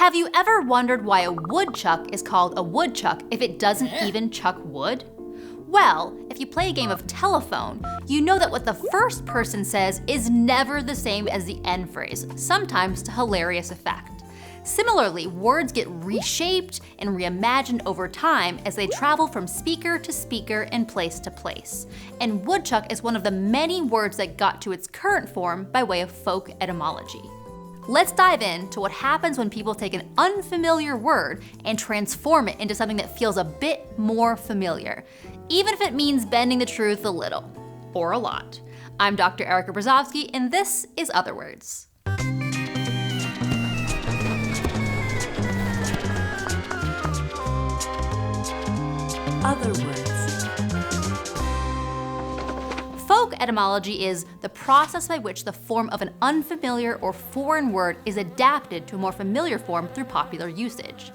Have you ever wondered why a woodchuck is called a woodchuck if it doesn't even chuck wood? Well, if you play a game of telephone, you know that what the first person says is never the same as the end phrase, sometimes to hilarious effect. Similarly, words get reshaped and reimagined over time as they travel from speaker to speaker and place to place. And woodchuck is one of the many words that got to its current form by way of folk etymology. Let's dive into what happens when people take an unfamiliar word and transform it into something that feels a bit more familiar, even if it means bending the truth a little, or a lot. I'm Dr. Erica Brozovsky, and this is Otherwords. Otherwords. Folk etymology is the process by which the form of an unfamiliar or foreign word is adapted to a more familiar form through popular usage.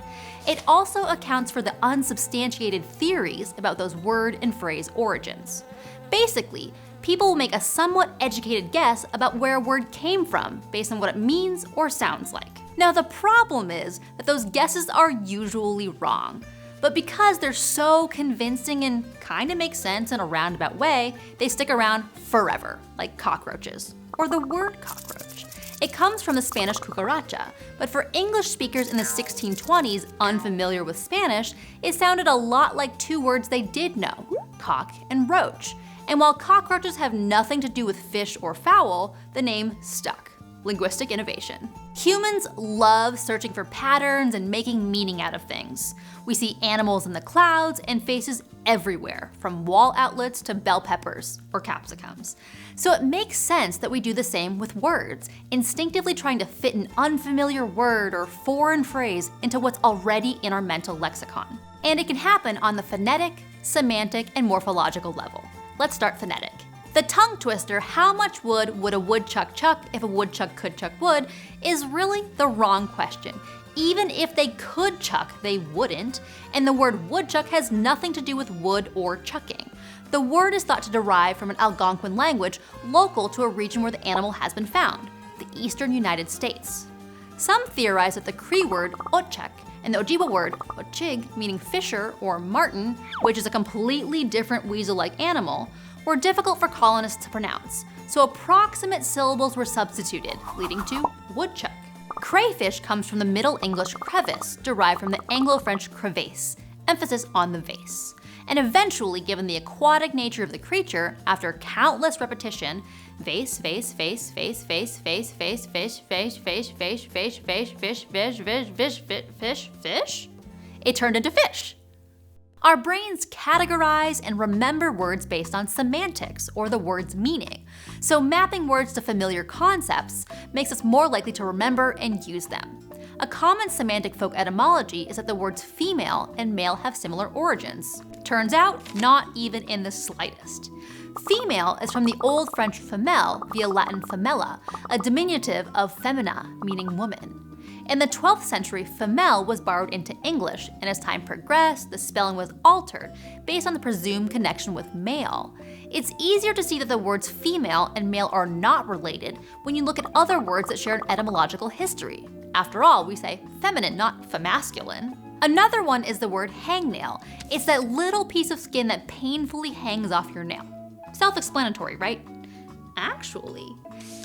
It also accounts for the unsubstantiated theories about those word and phrase origins. Basically, people will make a somewhat educated guess about where a word came from based on what it means or sounds like. Now, the problem is that those guesses are usually wrong. But because they're so convincing and kind of make sense in a roundabout way, they stick around forever, like cockroaches, or the word cockroach. It comes from the Spanish cucaracha, but for English speakers in the 1620s unfamiliar with Spanish, it sounded a lot like two words they did know, cock and roach. And while cockroaches have nothing to do with fish or fowl, the name stuck. Linguistic innovation. Humans love searching for patterns and making meaning out of things. We see animals in the clouds and faces everywhere, from wall outlets to bell peppers or capsicums. So it makes sense that we do the same with words, instinctively trying to fit an unfamiliar word or foreign phrase into what's already in our mental lexicon. And it can happen on the phonetic, semantic, and morphological level. Let's start phonetic. The tongue twister, how much wood would a woodchuck chuck if a woodchuck could chuck wood, is really the wrong question. Even if they could chuck, they wouldn't, and the word woodchuck has nothing to do with wood or chucking. The word is thought to derive from an Algonquin language local to a region where the animal has been found, the eastern United States. Some theorize that the Cree word otchek and the Ojibwa word otchig, meaning fisher or martin, which is a completely different weasel-like animal, were difficult for colonists to pronounce, so approximate syllables were substituted, leading to woodchuck. Crayfish comes from the Middle English crevice, derived from the Anglo-French crevasse, emphasis on the vase. And eventually, given the aquatic nature of the creature, after countless repetition, vase, vase, vase, vase, vase, vase, vase, fish, fish, fish, fish, fish, fish, fish, fish, fish, fish, fish, fish, it turned into fish. Our brains categorize and remember words based on semantics, or the word's meaning. So mapping words to familiar concepts makes us more likely to remember and use them. A common semantic folk etymology is that the words female and male have similar origins. Turns out, not even in the slightest. Female is from the Old French femelle via Latin femella, a diminutive of femina, meaning woman. In the 12th century, femelle was borrowed into English, and as time progressed, the spelling was altered based on the presumed connection with male. It's easier to see that the words female and male are not related when you look at other words that share an etymological history. After all, we say feminine, not femasculine. Another one is the word hangnail. It's that little piece of skin that painfully hangs off your nail. Self-explanatory, right? Actually,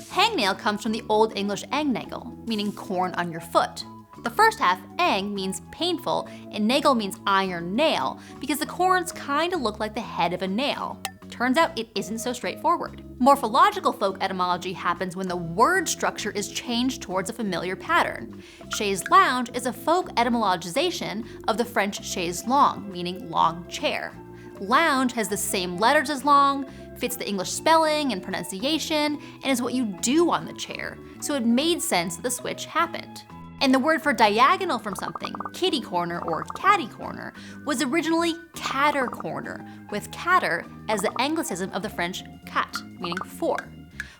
hangnail comes from the Old English angnagel, meaning corn on your foot. The first half, ang, means painful, and nagel means iron nail, because the corns kind of look like the head of a nail. Turns out it isn't so straightforward. Morphological folk etymology happens when the word structure is changed towards a familiar pattern. Chaise lounge is a folk etymologization of the French chaise longue, meaning long chair. Lounge has the same letters as long, fits the English spelling and pronunciation, and is what you do on the chair, so it made sense that the switch happened. And the word for diagonal from something, kitty-corner or catty-corner, was originally catter-corner, with catter as the anglicism of the French cat, meaning four.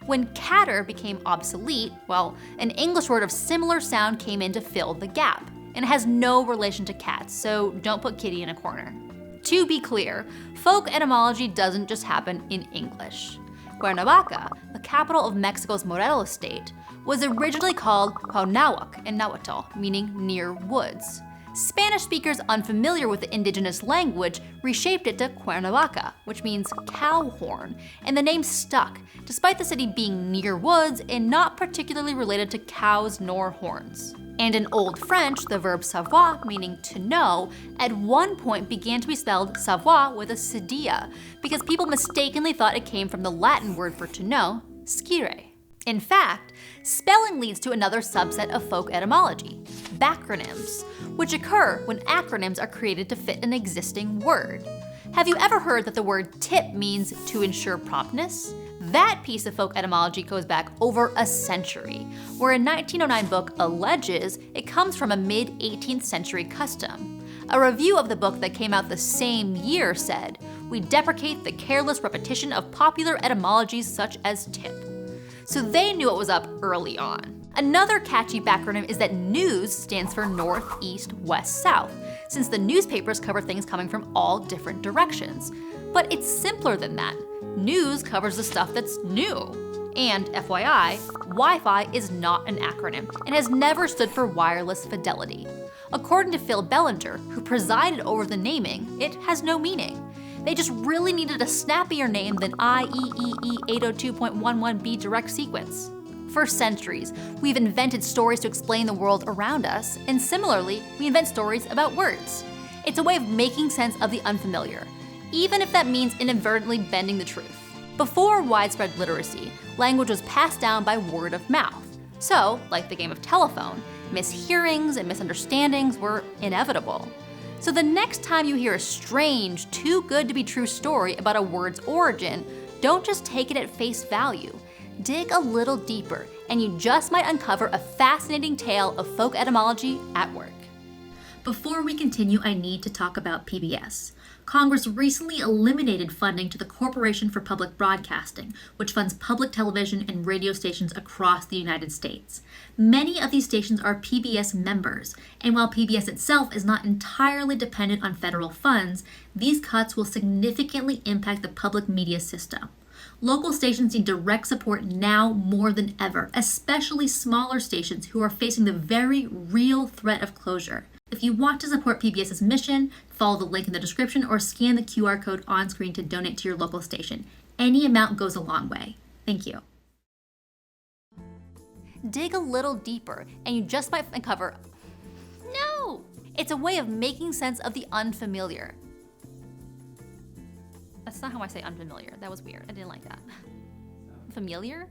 When catter became obsolete, well, an English word of similar sound came in to fill the gap, and it has no relation to cats, so don't put kitty in a corner. To be clear, folk etymology doesn't just happen in English. Cuernavaca, the capital of Mexico's Morelos state, was originally called Cuauhnahuac in Nahuatl, meaning near woods. Spanish speakers unfamiliar with the indigenous language reshaped it to Cuernavaca, which means cow horn, and the name stuck, despite the city being near woods and not particularly related to cows nor horns. And in Old French, the verb savoir, meaning to know, at one point began to be spelled savoir with a cedilla, because people mistakenly thought it came from the Latin word for to know, scire. In fact, spelling leads to another subset of folk etymology, backronyms, which occur when acronyms are created to fit an existing word. Have you ever heard that the word tip means to ensure promptness? That piece of folk etymology goes back over a century, where a 1909 book alleges it comes from a mid-18th century custom. A review of the book that came out the same year said, "We deprecate the careless repetition of popular etymologies such as tip." So they knew what was up early on. Another catchy backronym is that news stands for north, east, west, south, since the newspapers cover things coming from all different directions. But it's simpler than that. News covers the stuff that's new. And FYI, Wi-Fi is not an acronym and has never stood for wireless fidelity. According to Phil Bellinger, who presided over the naming, it has no meaning. They just really needed a snappier name than IEEE 802.11b direct sequence. For centuries, we've invented stories to explain the world around us, and similarly, we invent stories about words. It's a way of making sense of the unfamiliar, even if that means inadvertently bending the truth. Before widespread literacy, language was passed down by word of mouth. So, like the game of telephone, mishearings and misunderstandings were inevitable. So the next time you hear a strange, too good to be true story about a word's origin, don't just take it at face value. Dig a little deeper, and you just might uncover a fascinating tale of folk etymology at work. Before we continue, I need to talk about PBS. Congress recently eliminated funding to the Corporation for Public Broadcasting, which funds public television and radio stations across the United States. Many of these stations are PBS members, and while PBS itself is not entirely dependent on federal funds, these cuts will significantly impact the public media system. Local stations need direct support now more than ever, especially smaller stations who are facing the very real threat of closure. If you want to support PBS's mission, follow the link in the description or scan the QR code on screen to donate to your local station. Any amount goes a long way. Thank you. Dig a little deeper, and you just might uncover. No! It's a way of making sense of the unfamiliar. That's not how I say unfamiliar. That was weird. I didn't like that. Familiar?